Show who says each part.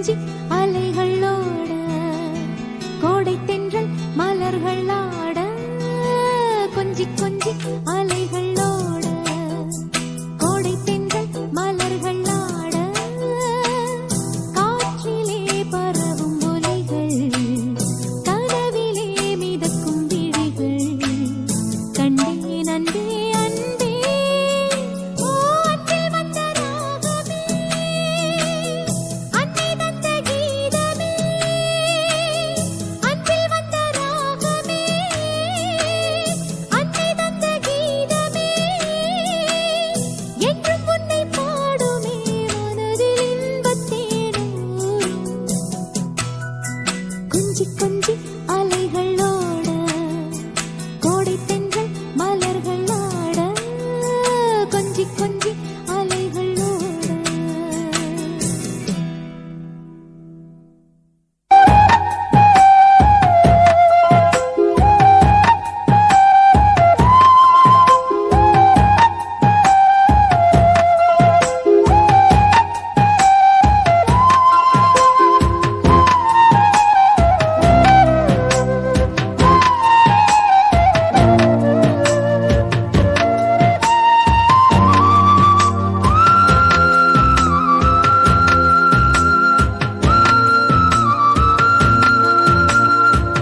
Speaker 1: கொஞ்சி அலைகளோட கோடை தென்றல் மலர்கள் ஆட கொஞ்சி கொஞ்சி அலைகளோட கோடை தென்றல் மலர்கள் ஆட காற்றிலே பரவும் ஒலிகள் கனவிலே மிதக்கும் விழிகள் கண்டேன் அன்பே அன்பே ஓ அன்பில் வந்த ராகமே அன்னை தந்த கீதமே அன்பில் வந்த ராகமே அன்னை தந்த கீதமே என்றும் உன்னை பாடுமே மனதில் இன்பத்தேனூரும் கொஞ்சி கொஞ்சி